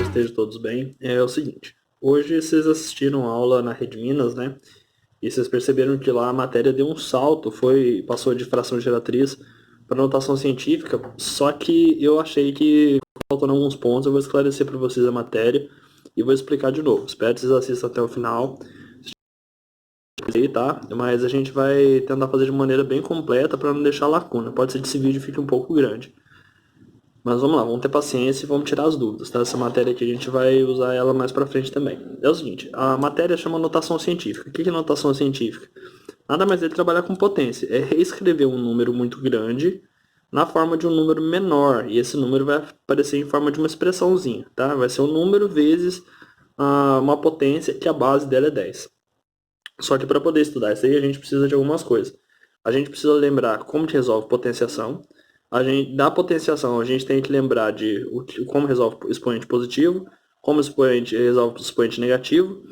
estejam todos bem. É o seguinte, hoje vocês assistiram aula na Rede Minas, né? E vocês perceberam que lá a matéria deu um salto, passou de fração geratriz para notação científica, só que eu achei que faltando alguns pontos, eu vou esclarecer para vocês a matéria e vou explicar de novo. Espero que vocês assistam até o final, tá? Mas a gente vai tentar fazer de maneira bem completa para não deixar lacuna. Pode ser que esse vídeo fique um pouco grande. Mas vamos lá, vamos ter paciência e vamos tirar as dúvidas, tá? Essa matéria aqui a gente vai usar ela mais pra frente também. É o seguinte, a matéria chama notação científica. O que é notação científica? Nada mais é trabalhar com potência. É reescrever um número muito grande na forma de um número menor. E esse número vai aparecer em forma de uma expressãozinha, tá? Vai ser um número vezes uma potência que a base dela é 10. Só que para poder estudar isso aí a gente precisa de algumas coisas. A gente precisa lembrar como que resolve potenciação. Da potenciação, a gente tem que lembrar de como resolve o expoente positivo, como resolve o expoente negativo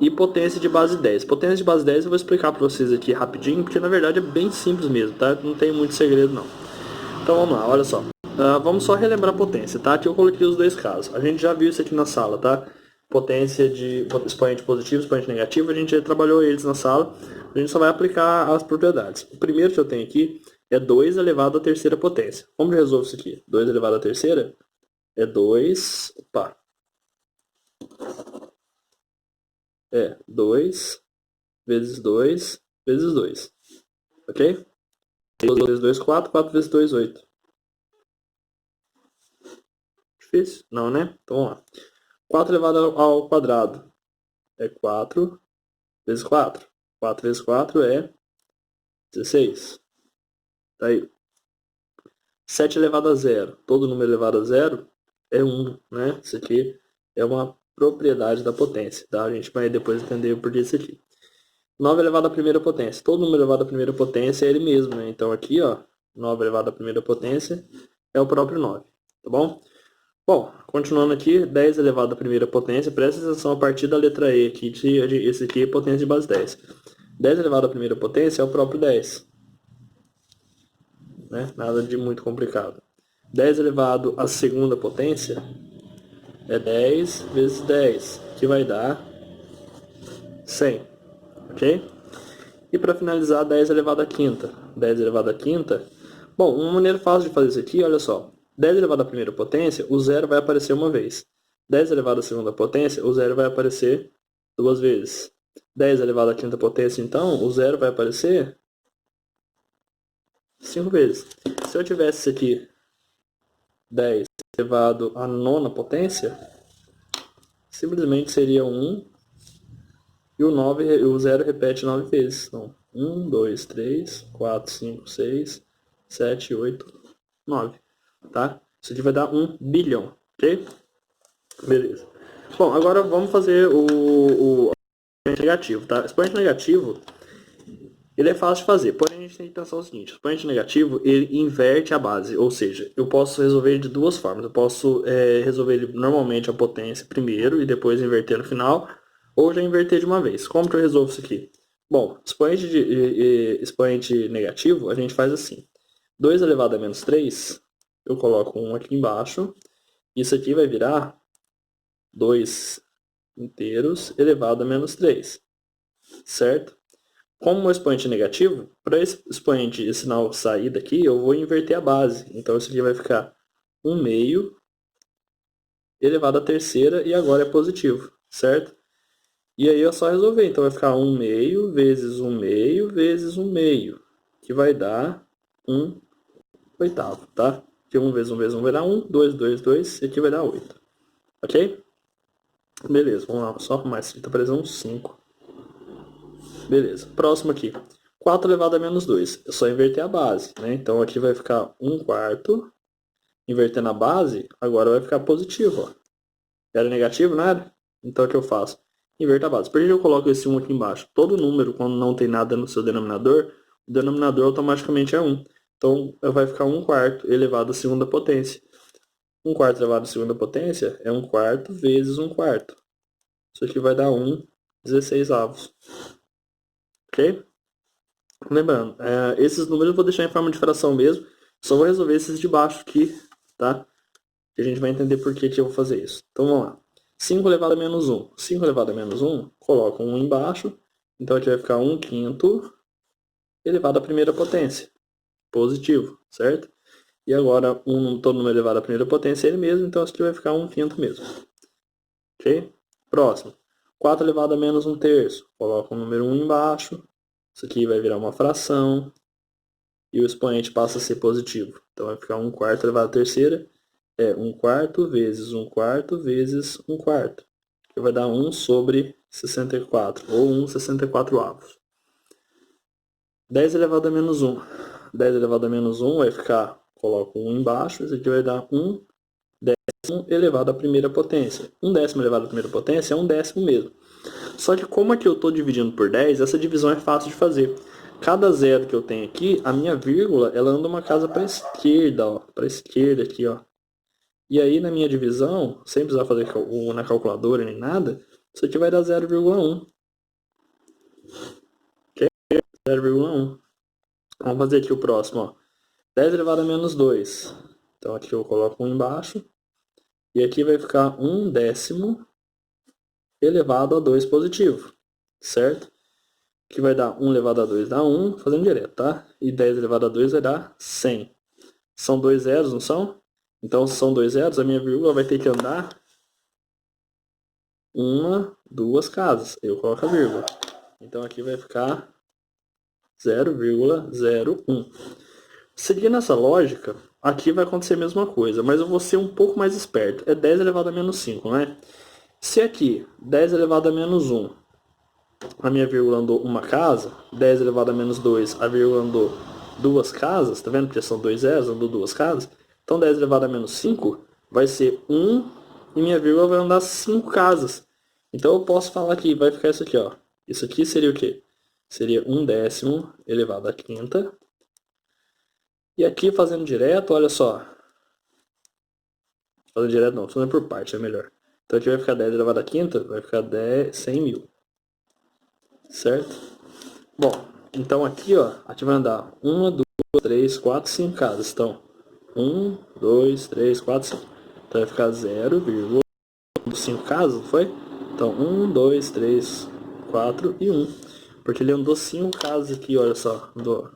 e potência de base 10. Potência de base 10 eu vou explicar para vocês aqui rapidinho, porque na verdade é bem simples mesmo, tá? Não tem muito segredo não. Então vamos lá, olha só. Vamos só relembrar a potência, tá? Aqui eu coloquei os dois casos. A gente já viu isso aqui na sala, tá? Potência de expoente positivo, expoente negativo, a gente já trabalhou eles na sala. A gente só vai aplicar as propriedades. O primeiro que eu tenho aqui é 2 elevado à terceira potência. Como eu resolvo isso aqui? 2 elevado à terceira é 2... Opa! É 2 vezes 2 vezes 2. Ok? 2 vezes 2, 4. 4 vezes 2, 8. Difícil? Não, né? Então vamos lá. 4 elevado ao quadrado é 4 vezes 4. 4 vezes 4 é 16. Tá aí. 7 elevado a zero. Todo número elevado a zero é 1, né? Isso aqui é uma propriedade da potência, tá? A gente vai depois entender por que isso aqui. 9 elevado à primeira potência. Todo número elevado à primeira potência é ele mesmo, né? Então aqui, ó, 9 elevado à primeira potência é o próprio 9, tá bom? Bom, continuando aqui, 10 elevado à primeira potência, presta atenção a partir da letra E aqui, esse aqui é potência de base 10. 10 elevado à primeira potência é o próprio 10. Né? Nada de muito complicado. 10 elevado à segunda potência é 10 vezes 10, que vai dar 100. Ok? E para finalizar, 10 elevado à quinta. 10 elevado à quinta. Bom, uma maneira fácil de fazer isso aqui, olha só. 10 elevado à primeira potência, o zero vai aparecer uma vez. 10 elevado à segunda potência, o zero vai aparecer duas vezes. 10 elevado à quinta potência, então, o zero vai aparecer 5 vezes. Se eu tivesse isso aqui, 10 elevado à nona potência, simplesmente seria 1 e o zero repete 9 vezes. Então, 1, 2, 3, 4, 5, 6, 7, 8, 9. Tá? Isso aqui vai dar 1 bilhão, ok? Beleza. Bom, agora vamos fazer o expoente negativo, tá? Expoente negativo, ele é fácil de fazer, porém a gente tem que pensar o seguinte: o expoente negativo, ele inverte a base, ou seja, eu posso resolver ele de duas formas. Eu posso resolver ele normalmente a potência primeiro e depois inverter no final, ou já inverter de uma vez. Como que eu resolvo isso aqui? Bom, expoente negativo, a gente faz assim. 2 elevado a menos 3, eu coloco 1 aqui embaixo. Isso aqui vai virar 2 inteiros elevado a menos 3. Certo? Como o expoente é negativo, para esse expoente, esse sinal sair daqui, eu vou inverter a base. Então isso aqui vai ficar 1 meio elevado à terceira e agora é positivo, certo? E aí é só resolver. Então vai ficar 1 meio vezes 1 meio vezes 1 meio, que vai dar 1 oitavo, tá? Que 1 vezes 1 vezes 1 vai dar 1, 2, 2, 2, e aqui vai dar 8. Ok? Beleza, vamos lá, só arrumar isso aqui, tá parecendo um 5. Beleza, próximo aqui. 4 elevado a menos 2. É só inverter a base, né? Então aqui vai ficar 1 quarto. Invertendo a base, agora vai ficar positivo, ó. Era negativo, não era? Então o que eu faço? Inverto a base. Por que eu coloco esse 1 aqui embaixo? Todo número, quando não tem nada no seu denominador, o denominador automaticamente é 1. Então vai ficar 1 quarto elevado à segunda potência. 1 quarto elevado à segunda potência é 1 quarto vezes 1 quarto. Isso aqui vai dar 1 16 avos. Ok? Lembrando, esses números eu vou deixar em forma de fração mesmo. Só vou resolver esses de baixo aqui, tá? E a gente vai entender por que eu vou fazer isso. Então vamos lá. 5 elevado a menos 1. 5 elevado a menos 1, coloca um 1 embaixo. Então aqui vai ficar 1/5 elevado à primeira potência. Positivo, certo? E agora, todo número elevado à primeira potência é ele mesmo, então isso aqui vai ficar 1/5 mesmo. Ok? Próximo. 4 elevado a menos 1/3. Coloca o número 1 embaixo. Isso aqui vai virar uma fração. E o expoente passa a ser positivo. Então vai ficar 1/4 elevado à terceira. É 1/4 vezes 1/4 vezes 1/4. Que vai dar 1 sobre 64. Ou 1/64avos. 10 elevado a menos 1. 10 elevado a menos 1 vai ficar, coloco 1 embaixo, isso aqui vai dar 1 décimo elevado à primeira potência. 1 décimo elevado à primeira potência é 1 décimo mesmo. Só que como aqui eu estou dividindo por 10, essa divisão é fácil de fazer. Cada zero que eu tenho aqui, a minha vírgula, ela anda uma casa para a esquerda, ó, para a esquerda aqui, ó. E aí na minha divisão, sem precisar fazer na calculadora nem nada, isso aqui vai dar 0,1. 0,1. Vamos fazer aqui o próximo, ó. 10 elevado a menos 2. Então aqui eu coloco 1 embaixo. E aqui vai ficar 1 décimo elevado a 2 positivo. Certo? Que vai dar 1 elevado a 2 dá 1, fazendo direto, tá? E 10 elevado a 2 vai dar 100. São dois zeros, não são? Então, se são dois zeros, a minha vírgula vai ter que andar duas casas. Eu coloco a vírgula. Então, aqui vai ficar 0,01. Seguindo essa lógica, aqui vai acontecer a mesma coisa, mas eu vou ser um pouco mais esperto. É 10 elevado a menos 5, né? Se aqui, 10 elevado a menos 1, a minha vírgula andou uma casa, 10 elevado a menos 2, a vírgula andou duas casas, tá vendo? Porque são dois zeros, andou duas casas. Então 10 elevado a menos 5 vai ser 1 e minha vírgula vai andar 5 casas. Então eu posso falar que vai ficar isso aqui, ó. Isso aqui seria o quê? Seria 1 décimo elevado à quinta. E aqui fazendo direto, olha só. Fazendo direto não, fazendo por parte é melhor. Então aqui vai ficar 10 elevado à quinta, vai ficar 100 mil. Certo? Bom, então aqui, ó, aqui vai andar 1, 2, 3, 4, 5 casas. Então, 1, 2, 3, 4, 5. Então vai ficar 0,5 casas, foi? Então, 1, 2, 3, 4 e 1. Porque ele andou 5 casas aqui, olha só. Andou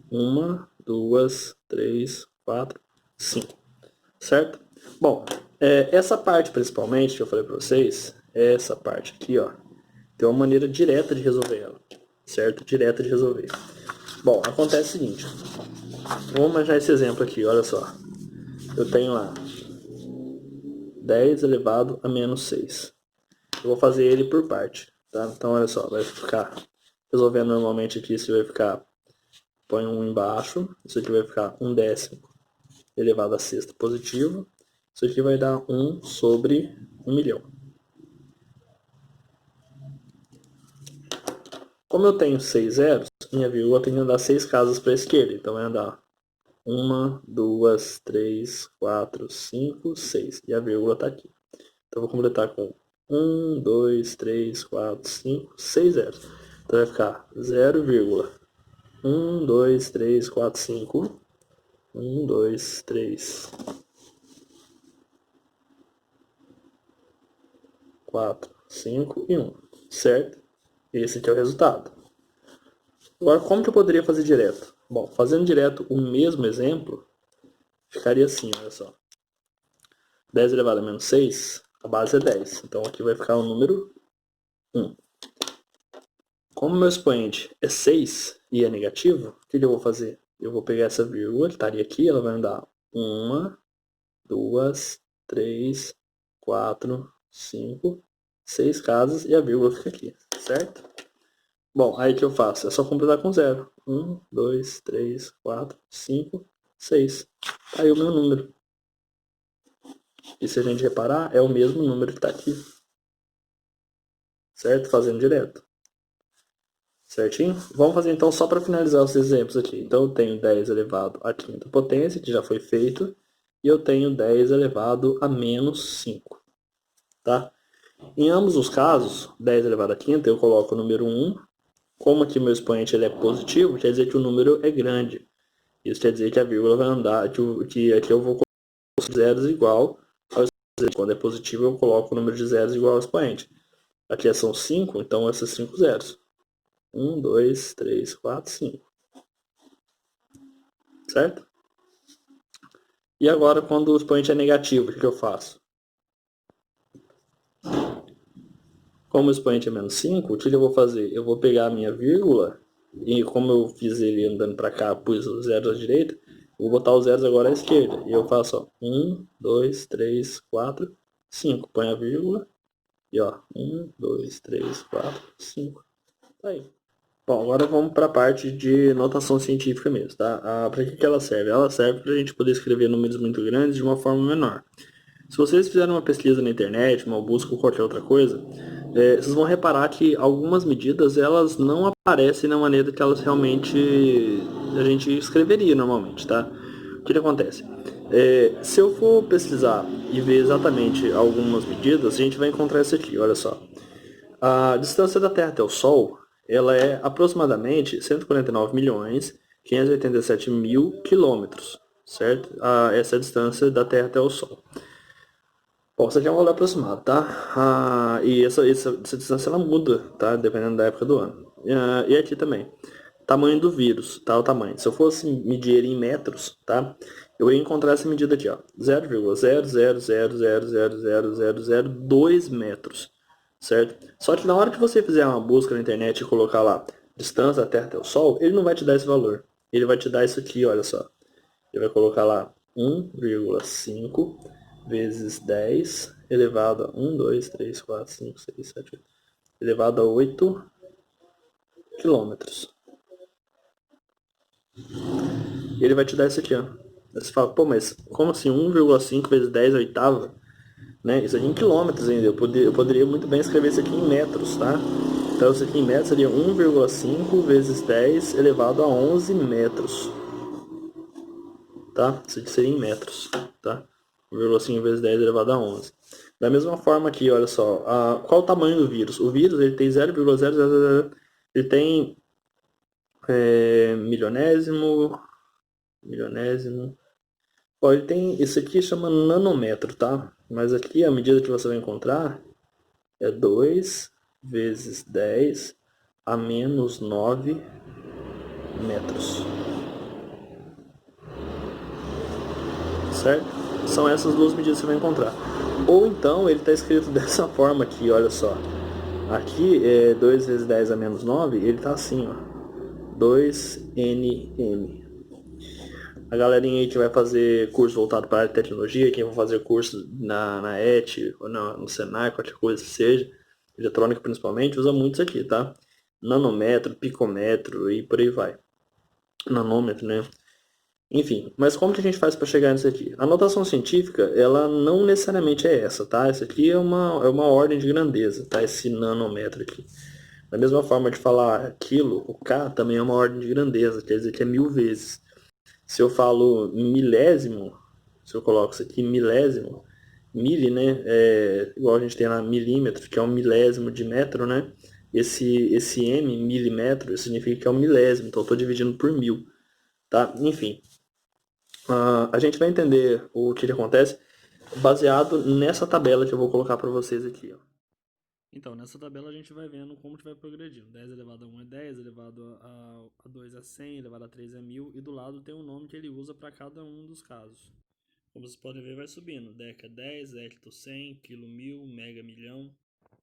1, 2, 3, 4, 5. Certo? Bom, essa parte principalmente que eu falei para vocês, essa parte aqui, ó, tem uma maneira direta de resolver ela, certo? Direta de resolver. Bom, acontece o seguinte, vamos imaginar esse exemplo aqui, olha só. Eu tenho lá 10 elevado a menos 6. Eu vou fazer ele por parte, tá? Então, olha só, vai ficar, resolvendo normalmente aqui, isso vai ficar, põe um embaixo, isso aqui vai ficar 1 décimo elevado a sexta positivo. Isso aqui vai dar 1 sobre 1 milhão. Como eu tenho 6 zeros, minha vírgula tem que andar 6 casas para a esquerda. Então vai andar 1, 2, 3, 4, 5, 6. E a vírgula está aqui. Então vou completar com 1, 2, 3, 4, 5, 6 zeros. Então vai ficar 0,1, 2, 3, 4, 5. 1, 2, 3, 4, 5 e 1. Certo? Esse aqui é o resultado. Agora, como que eu poderia fazer direto? Bom, fazendo direto o mesmo exemplo, ficaria assim, olha só. 10 elevado a menos 6, a base é 10. Então aqui vai ficar o número 1. Como meu expoente é 6 e é negativo, o que eu vou fazer? Eu vou pegar essa vírgula, que estaria aqui, ela vai andar 1, 2, 3, 4, 5, 6 casas e a vírgula fica aqui, certo? Bom, aí o que eu faço? É só completar com 0. 1, 2, 3, 4, 5, 6. Aí o meu número. E se a gente reparar, é o mesmo número que está aqui. Certo? Fazendo direto. Certinho? Vamos fazer então só para finalizar os exemplos aqui. Então eu tenho 10 elevado à quinta potência, que já foi feito. E eu tenho 10 elevado a menos 5. Tá? Em ambos os casos, 10 elevado à quinta, eu coloco o número 1. Como aqui meu expoente ele é positivo, quer dizer que o número é grande. Isso quer dizer que a vírgula vai andar, que aqui eu vou zeros igual ao expoente. Quando é positivo, eu coloco o número de zeros igual ao expoente. Aqui são 5, então esses 5 zeros. 1, 2, 3, 4, 5. Certo? E agora, quando o expoente é negativo, o que eu faço? Como o expoente é menos 5, o que eu vou fazer? Eu vou pegar a minha vírgula, e como eu fiz ele andando para cá, pus os zeros à direita, eu vou botar os zeros agora à esquerda. E eu faço, ó, 1, 2, 3, 4, 5. Põe a vírgula, e ó, 1, 2, 3, 4, 5. Tá aí. Bom, agora vamos para a parte de notação científica mesmo, tá? Para que ela serve? Ela serve para a gente poder escrever números muito grandes de uma forma menor. Se vocês fizerem uma pesquisa na internet, uma busca ou qualquer outra coisa, vocês vão reparar que algumas medidas elas não aparecem na maneira que elas realmente a gente escreveria normalmente, tá? O que acontece? Se eu for pesquisar e ver exatamente algumas medidas, a gente vai encontrar isso aqui, olha só. A distância da Terra até o Sol, ela é aproximadamente 149 milhões 587 mil quilômetros, certo? Essa é a distância da Terra até o Sol. Bom, isso aqui é um valor aproximado, tá? E essa distância ela muda, tá? Dependendo da época do ano. E aqui também. Tamanho do vírus, tá? O tamanho. Se eu fosse medir ele em metros, tá? Eu ia encontrar essa medida aqui, ó. 0,000000002 metros, certo? Só que na hora que você fizer uma busca na internet e colocar lá distância da Terra até o Sol, ele não vai te dar esse valor. Ele vai te dar isso aqui, olha só. Ele vai colocar lá 1,5 vezes 10 elevado a 1, 2, 3, 4, 5, 6, 7, 8, elevado a 8 quilômetros. E ele vai te dar isso aqui, ó. Você fala, pô, mas como assim 1,5 vezes 10 oitava? Né? Isso aqui em quilômetros ainda. Eu poderia muito bem escrever isso aqui em metros, tá? Então isso aqui em metros seria 1,5 vezes 10 elevado a 11 metros. Tá? Isso aqui seria em metros, tá? 1,5 vezes 10 elevado a 11. Da mesma forma aqui, olha só, qual o tamanho do vírus? O vírus ele tem 0,000, ele tem milionésimo. Ó, ele tem, isso aqui chama nanômetro, tá? Mas aqui a medida que você vai encontrar é 2 vezes 10 a menos 9 metros. Certo? São essas duas medidas que você vai encontrar. Ou então ele está escrito dessa forma aqui, olha só. Aqui é 2 vezes 10 a menos 9, ele está assim, ó. 2nm. A galerinha aí que vai fazer curso voltado para a área de tecnologia, quem vai fazer curso na ET, ou no Senai, qualquer coisa que seja, eletrônica principalmente, usa muito isso aqui, tá? Nanômetro, picômetro e por aí vai. Nanômetro, né? Enfim, mas como que a gente faz para chegar nisso aqui? A notação científica, ela não necessariamente é essa, tá? Essa aqui é uma ordem de grandeza, tá? Esse nanômetro aqui. Da mesma forma de falar quilo, o K também é uma ordem de grandeza, quer dizer que é 1000 vezes. Se eu falo milésimo, se eu coloco isso aqui milésimo, mili, né? Igual a gente tem lá milímetro, que é um milésimo de metro, né? Esse M, milímetro, significa que é um milésimo, então eu estou dividindo por 1000, tá? Enfim, a gente vai entender o que acontece baseado nessa tabela que eu vou colocar para vocês aqui, ó. Então, nessa tabela a gente vai vendo como que vai progredindo. 10 elevado a 1 é 10, elevado a 2 é 100, elevado a 3 é 1000, e do lado tem o nome que ele usa para cada um dos casos. Como vocês podem ver, vai subindo. Deca 10, hecto 100, quilo 1000, mega milhão,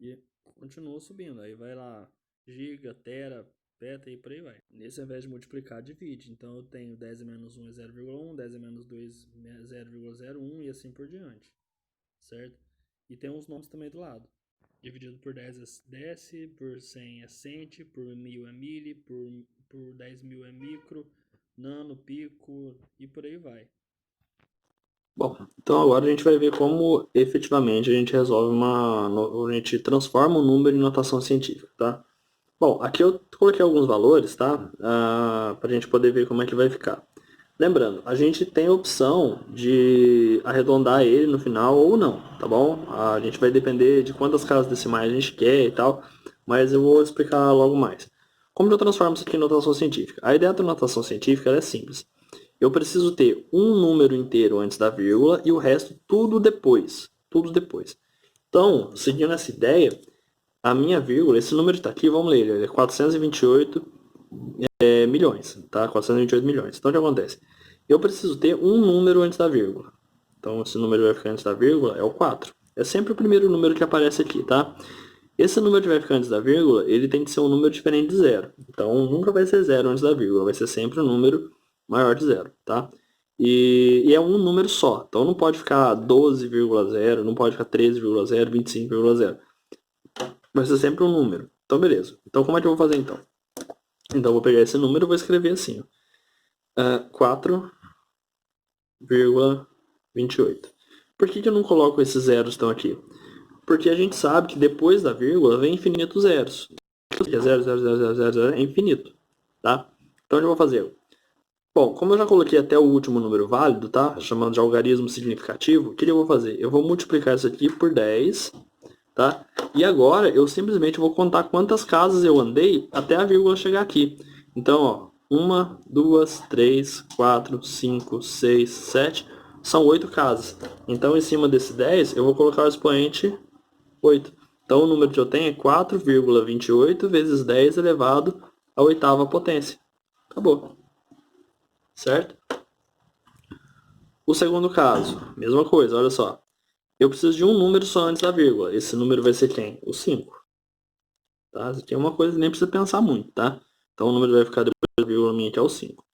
e continua subindo. Aí vai lá, giga, tera, peta e por aí vai. Nesse, ao invés de multiplicar, divide. Então eu tenho 10 a menos 1 é 0,1, 10 a menos 2 é 0,01 e assim por diante. Certo? E tem uns nomes também do lado. Dividido por 10 é deci, por 100 é centi, por 1000 é mili, por 10.000 é micro, nano, pico e por aí vai. Bom, então agora a gente vai ver como efetivamente a gente resolve a gente transforma um número em notação científica, tá? Bom, aqui eu coloquei alguns valores, tá? Para a gente poder ver como é que vai ficar. Lembrando, a gente tem a opção de arredondar ele no final ou não, tá bom? A gente vai depender de quantas casas decimais a gente quer e tal, mas eu vou explicar logo mais. Como eu transformo isso aqui em notação científica? A ideia da notação científica é simples. eu preciso ter um número inteiro antes da vírgula e o resto tudo depois. Tudo depois. Então, seguindo essa ideia, a minha vírgula, esse número que está aqui, vamos ler, ele é 428 milhões, tá? 428 milhões. Então, o que acontece? Eu preciso ter um número antes da vírgula. Então, esse número vai ficar antes da vírgula é o 4. É sempre o primeiro número que aparece aqui, tá? Esse número que vai ficar antes da vírgula, ele tem que ser um número diferente de zero. Então, nunca vai ser zero antes da vírgula, vai ser sempre um número maior de zero, tá? E é um número só. Então, não pode ficar 12,0, não pode ficar 13,0, 25,0. Vai ser sempre um número. Então, beleza. Então, como é que eu vou fazer, então? Então, eu vou pegar esse número e vou escrever assim, ó. 4,28. Por que eu não coloco esses zeros que estão aqui? Porque a gente sabe que depois da vírgula vem infinitos zeros. Que é 0, 0, 0, 0, 0, 0 é infinito, tá? Então, eu vou fazer. Bom, como eu já coloquei até o último número válido, tá? Chamando de algarismo significativo, o que eu vou fazer? Eu vou multiplicar isso aqui por 10, tá? E agora eu simplesmente vou contar quantas casas eu andei até a vírgula chegar aqui. Então, ó, 1, 2, 3, 4, 5, 6, 7, são 8 casas. Então, em cima desse 10, eu vou colocar o expoente 8. Então, o número que eu tenho é 4,28 vezes 10 elevado à oitava potência. Acabou. Certo? O segundo caso, mesma coisa, olha só. Eu preciso de um número só antes da vírgula. Esse número vai ser quem? O 5. Tá? Isso aqui é uma coisa que nem precisa pensar muito, tá? Então, o número vai ficar depois da vírgula minha, que é o 5.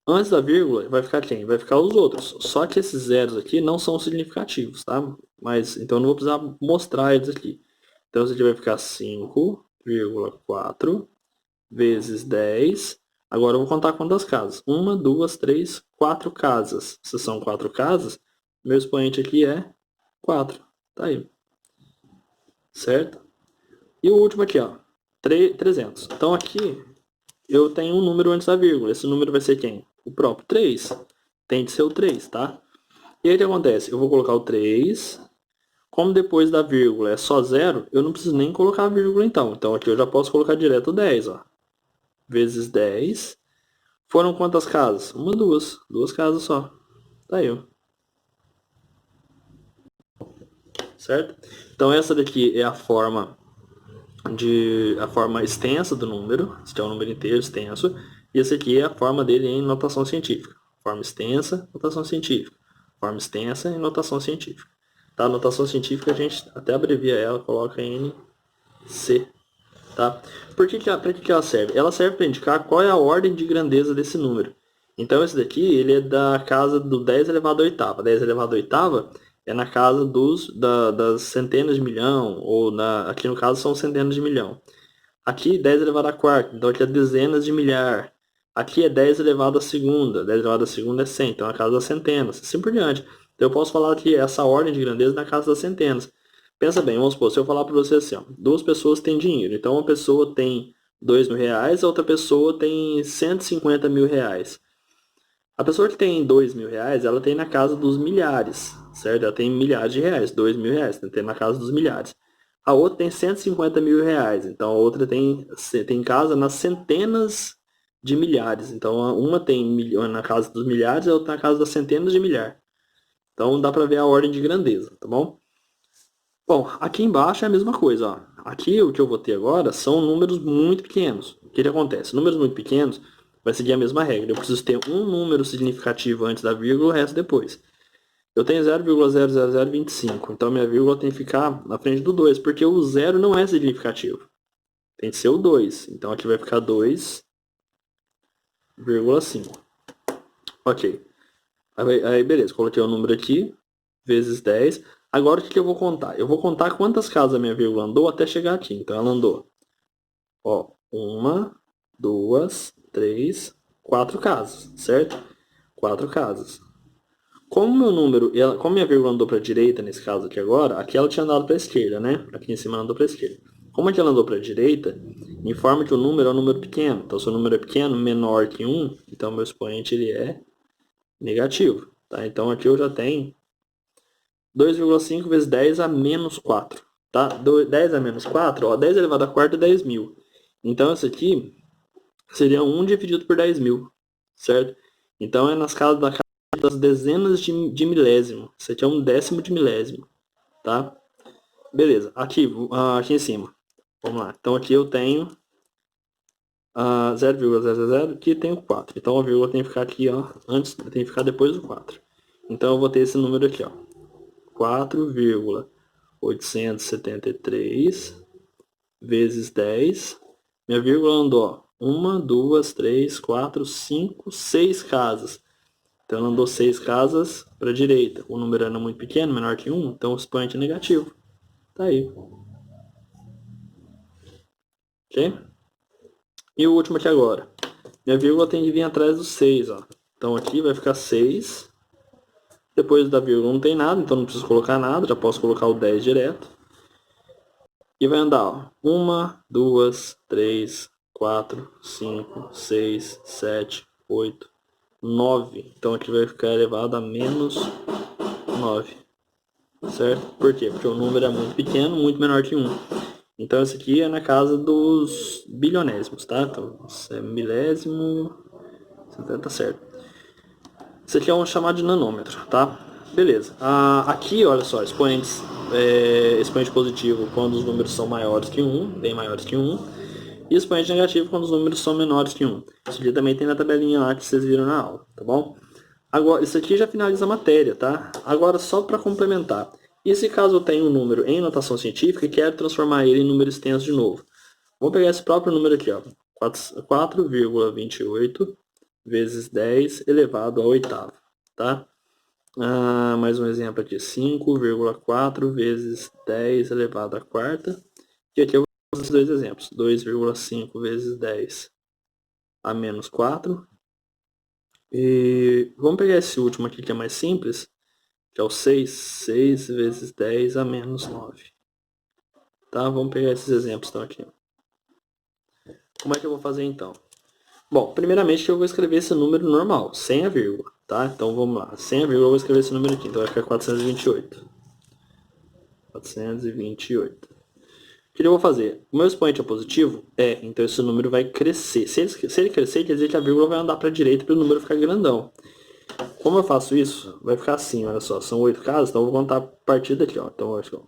Antes da vírgula, vai ficar quem? Vai ficar os outros. Só que esses zeros aqui não são significativos, tá? Mas, então, eu não vou precisar mostrar eles aqui. Então, isso aqui vai ficar 5,4 vezes 10. Agora, eu vou contar quantas casas. 1, 2, 3, 4 casas. Se são 4 casas, meu expoente aqui é 4. Tá aí. Certo? E o último aqui, ó. 300. Então, aqui, eu tenho um número antes da vírgula. Esse número vai ser quem? O próprio 3. Tem de ser o 3, tá? E aí o que acontece? Eu vou colocar o 3. Como depois da vírgula é só 0, eu não preciso nem colocar a vírgula então. Então aqui eu já posso colocar direto o 10, ó. Vezes 10. Foram quantas casas? Uma, duas. Duas casas só. Tá aí, ó. Certo? Então essa daqui é a forma extensa do número, que é um número inteiro extenso, e esse aqui é a forma dele em notação científica. Forma extensa, notação científica. Forma extensa em notação científica. Tá? A notação científica a gente até abrevia ela, coloca NC. Tá? Para que ela serve? Ela serve para indicar qual é a ordem de grandeza desse número. Então esse daqui ele é da casa do 10 elevado à oitava. 10 elevado à oitava é na casa das centenas de milhão, ou aqui no caso são centenas de milhão. Aqui 10 elevado à quarta, então aqui é dezenas de milhar. Aqui é 10 elevado à segunda, 10 elevado à segunda é 100, então é a casa das centenas, assim por diante. Então eu posso falar que essa ordem de grandeza é na casa das centenas. Pensa bem, vamos supor, se eu falar para você assim, ó, duas pessoas têm dinheiro, então uma pessoa tem 2 mil reais, a outra pessoa tem 150 mil reais. A pessoa que tem 2 mil reais, ela tem na casa dos milhares, certo? Ela tem milhares de reais, 2 mil reais, tem na casa dos milhares. A outra tem 150 mil reais, então a outra tem casa nas centenas de milhares. Então uma tem na casa dos milhares, a outra na casa das centenas de milhar. Então dá para ver a ordem de grandeza, tá bom? Bom, aqui embaixo é a mesma coisa. Ó. Aqui o que eu vou ter agora são números muito pequenos. O que acontece? Números muito pequenos vai seguir a mesma regra. Eu preciso ter um número significativo antes da vírgula, o resto depois. Eu tenho 0,00025, então minha vírgula tem que ficar na frente do 2, porque o 0 não é significativo. Tem que ser o 2. Então aqui vai ficar 2,5. Ok. Aí beleza, coloquei o número aqui, vezes 10. Agora o que eu vou contar? Eu vou contar quantas casas a minha vírgula andou até chegar aqui. Então ela andou, ó, 1, 2, 3, 4 casas, certo? 4 casas. Como meu número, como minha vírgula andou para a direita nesse caso aqui agora, aqui ela tinha andado para a esquerda, né? Aqui em cima ela andou para a esquerda. Como aqui ela andou para a direita, informa que o número é um número pequeno. Então se o número é pequeno, menor que 1, então meu expoente ele é negativo. Tá? Então aqui eu já tenho 2,5 vezes 10 a menos 4. Tá? 10 a menos 4, ó, 10 elevado a quarta é 10 mil. Então isso aqui seria 1 dividido por 10 mil, certo? Então é nas casas das dezenas de milésimo. Isso aqui é um décimo de milésimo, tá? Beleza, aqui em cima. Vamos lá. Então aqui eu tenho 0,000, aqui tem o 4. Então a vírgula tem que ficar aqui, ó, antes, tem que ficar depois do 4. Então eu vou ter esse número aqui, ó. 4,873 vezes 10. Minha vírgula andou, ó, 1, 2, 3, 4, 5, 6 casas. Então ela andou 6 casas para a direita. O número era muito pequeno, menor que 1, então o expoente é negativo. Tá aí. Ok? E o último aqui agora. Minha vírgula tem que vir atrás do 6, ó. Então aqui vai ficar 6. Depois da vírgula não tem nada, então não preciso colocar nada. Já posso colocar o 10 direto. E vai andar, ó. 1, 2, 3, 4, 5, 6, 7, 8, 9. Então aqui vai ficar elevado a menos 9. Certo? Por quê? Porque o número é muito pequeno, muito menor que 1. Então esse aqui é na casa dos bilionésimos, tá? Então isso é milésimo, tá certo. Esse aqui é um chamado de nanômetro, tá? Beleza. Aqui, olha só, expoente positivo quando os números são maiores que 1, bem maiores que 1. E expoente negativo quando os números são menores que 1. Isso aqui também tem na tabelinha lá que vocês viram na aula, tá bom? Agora, isso aqui já finaliza a matéria, tá? Agora, só para complementar. E se caso eu tenho um número em notação científica e quero transformar ele em número extenso de novo? Vou pegar esse próprio número aqui, ó. 4,28 vezes 10 elevado ao oitavo, tá? Mais um exemplo aqui, 5,4 vezes 10 elevado à quarta. E aqui eu vou fazer esses dois exemplos, 2,5 vezes 10 a menos 4. E vamos pegar esse último aqui que é mais simples, que é o 6 vezes 10 a menos 9. Tá? Vamos pegar esses exemplos então aqui. Como é que eu vou fazer então? Bom, primeiramente eu vou escrever esse número normal, sem a vírgula, tá? Então vamos lá, sem a vírgula eu vou escrever esse número aqui, então vai ficar 428. 428. O que eu vou fazer? O meu expoente é positivo? É, então esse número vai crescer. Se ele crescer, quer dizer que a vírgula vai andar para a direita para o número ficar grandão. Como eu faço isso? Vai ficar assim, olha só, são 8 casas, então eu vou contar a partir daqui, ó. Então, acho que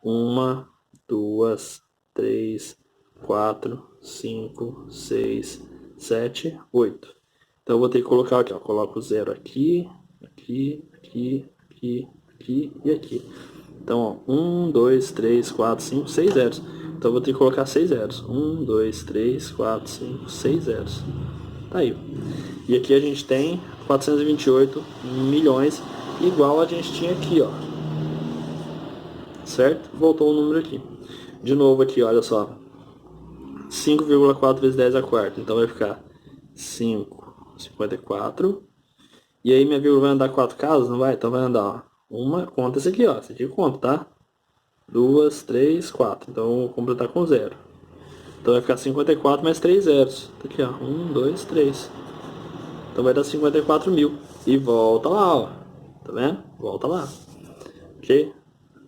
1, 2, 3, 4, 5, 6, 7, 8. Então eu vou ter que colocar aqui, ó. Coloco o 0 aqui, aqui, aqui, aqui, aqui e aqui. Então, ó, 1, 2, 3, 4, 5, 6 zeros. Então eu vou ter que colocar 6 zeros. 1, 2, 3, 4, 5, 6 zeros. Tá aí. E aqui a gente tem 428 milhões, igual a gente tinha aqui, ó. Certo? Voltou o número aqui. De novo aqui, olha só. 5,4 vezes 10 a quarta. Então vai ficar 5, 54. E aí minha vírgula vai andar 4 casas, não vai? Então vai andar, ó. Uma, conta esse aqui, ó. Esse aqui conta, tá? 2, 3, 4. Então eu vou completar com 0. Então vai ficar 54 mais 3 zeros. Tá aqui, ó. 1, 2, 3. Então vai dar 54 mil. E volta lá, ó. Tá vendo? Volta lá. Ok?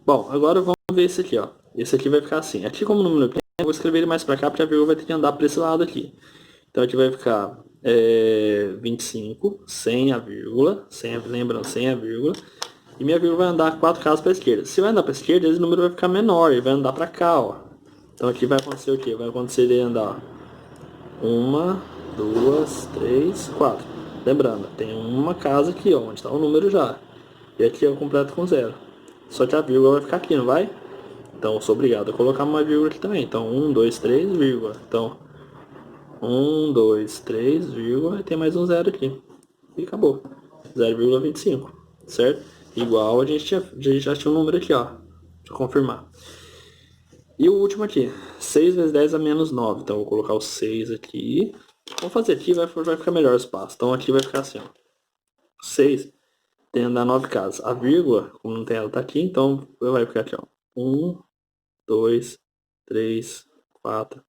Bom, agora vamos ver esse aqui, ó. Esse aqui vai ficar assim. Aqui como número pequeno, eu vou escrever ele mais pra cá, porque a vírgula vai ter que andar para esse lado aqui. Então aqui vai ficar 25, sem a vírgula. Lembrando, sem a vírgula. E minha vírgula vai andar 4 casas para a esquerda. Se vai andar para a esquerda, esse número vai ficar menor. Ele vai andar para cá, ó. Então aqui vai acontecer o quê? Vai acontecer ele andar 1, 2, 3, 4. Lembrando, tem uma casa aqui, ó, onde está o número já. E aqui eu completo com 0. Só que a vírgula vai ficar aqui, não vai? Então eu sou obrigado a colocar uma vírgula aqui também. Então 1, 2, 3, vírgula. Então 1, 2, 3, vírgula. E tem mais um 0 aqui. E acabou. 0,25. Certo? Igual a gente já tinha um número aqui, ó. Deixa eu confirmar. E o último aqui. 6 vezes 10 a menos 9. Então eu vou colocar o 6 aqui. Vamos fazer aqui, vai ficar melhor o espaço. Então aqui vai ficar assim, ó. 6 tem que andar 9 casas. A vírgula, como não tem ela, tá aqui, então vai ficar aqui, ó. 1, 2, 3, 4,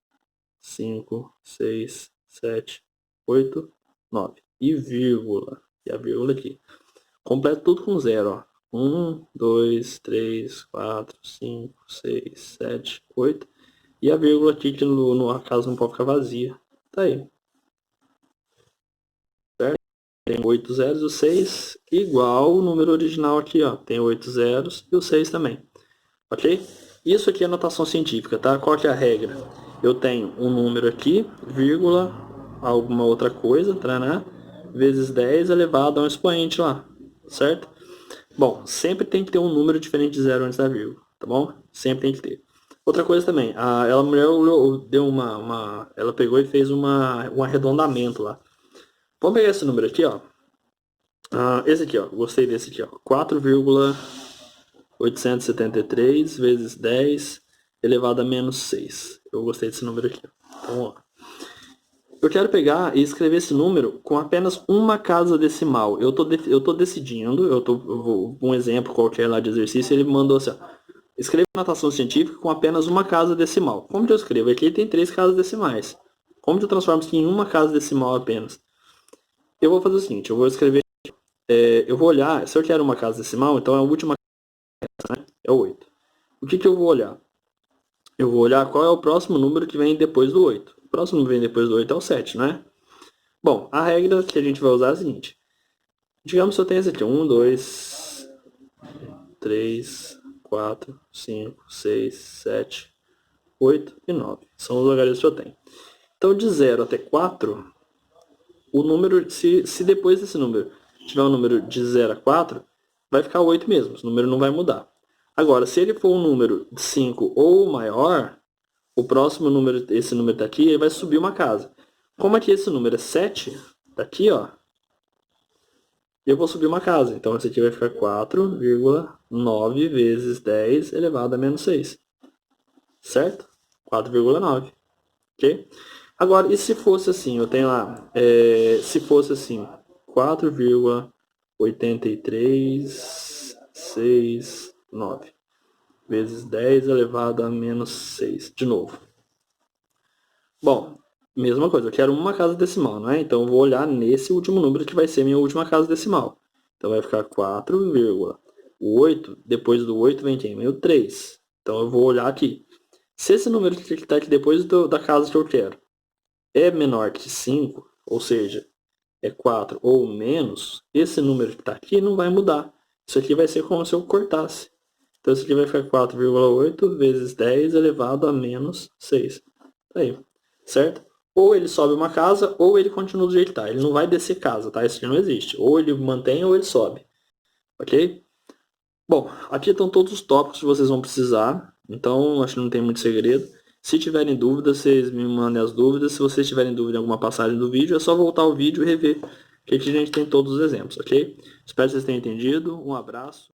5, 6, 7, 8, 9. E vírgula. E a vírgula aqui. Completa tudo com 0, ó. 1, 2, 3, 4, 5, 6, 7, 8. E a vírgula aqui, que no caso não pode ficar vazia. Tá aí. Certo? tem 8 zeros e o 6 igual o número original aqui, ó. Tem 8 zeros e o 6 também. Ok? Isso aqui é notação científica, tá? Qual que é a regra? Eu tenho um número aqui, vírgula, alguma outra coisa, taraná, vezes 10 elevado a um expoente lá, certo? Bom, sempre tem que ter um número diferente de zero antes da vírgula, tá bom? Sempre tem que ter. Outra coisa também, a mulher deu ela pegou e fez um arredondamento lá. Vamos pegar esse número aqui, ó. Esse aqui, ó, gostei desse aqui, ó. 4,873 vezes 10 elevado a menos 6. Eu gostei desse número aqui. Então, ó. Eu quero pegar e escrever esse número com apenas uma casa decimal. Eu tô decidindo, eu vou um exemplo qualquer lá de exercício, ele mandou assim, ó, escreva notação científica com apenas uma casa decimal. Como que eu escrevo? Aqui tem 3 casas decimais. Como que eu transformo isso em uma casa decimal apenas? Eu vou fazer o seguinte, eu vou escrever, eu vou olhar, se eu quero uma casa decimal, então a última casa, né, é 8. O que eu vou olhar? Eu vou olhar qual é o próximo número que vem depois do 8. O próximo que vem depois do 8 é o 7, né? Bom, a regra que a gente vai usar é a seguinte. Digamos que eu tenho esse aqui. 1, 2, 3, 4, 5, 6, 7, 8 e 9. São os logaritmos que eu tenho. Então, de 0 até 4, o número, se depois desse número tiver um número de 0 a 4, vai ficar 8 mesmo. O número não vai mudar. Agora, se ele for um número de 5 ou maior, o próximo número, esse número daqui, ele vai subir uma casa. Como aqui esse número é 7, daqui, ó, eu vou subir uma casa. Então, esse aqui vai ficar 4,9 vezes 10 elevado a menos 6. Certo? 4,9. Ok? Agora, e se fosse assim? Eu tenho lá, se fosse assim, 4,83669 vezes 10 elevado a menos 6. De novo. Bom, mesma coisa, eu quero uma casa decimal, não é? Então eu vou olhar nesse último número que vai ser minha última casa decimal. Então vai ficar 4,8, depois do 8 vem quem? Vem o 3. Então eu vou olhar aqui. Se esse número que está aqui depois da casa que eu quero é menor que 5, ou seja, é 4 ou menos, esse número que está aqui não vai mudar. Isso aqui vai ser como se eu cortasse. Então isso aqui vai ficar 4,8 vezes 10 elevado a menos 6. Aí, certo? Ou ele sobe uma casa, ou ele continua do jeito que tá. Ele não vai descer casa, tá? Isso aqui não existe. Ou ele mantém, ou ele sobe. Ok? Bom, aqui estão todos os tópicos que vocês vão precisar. Então, acho que não tem muito segredo. Se tiverem dúvidas, vocês me mandem as dúvidas. Se vocês tiverem dúvida em alguma passagem do vídeo, é só voltar ao vídeo e rever. Que aqui a gente tem todos os exemplos, ok? Espero que vocês tenham entendido. Um abraço.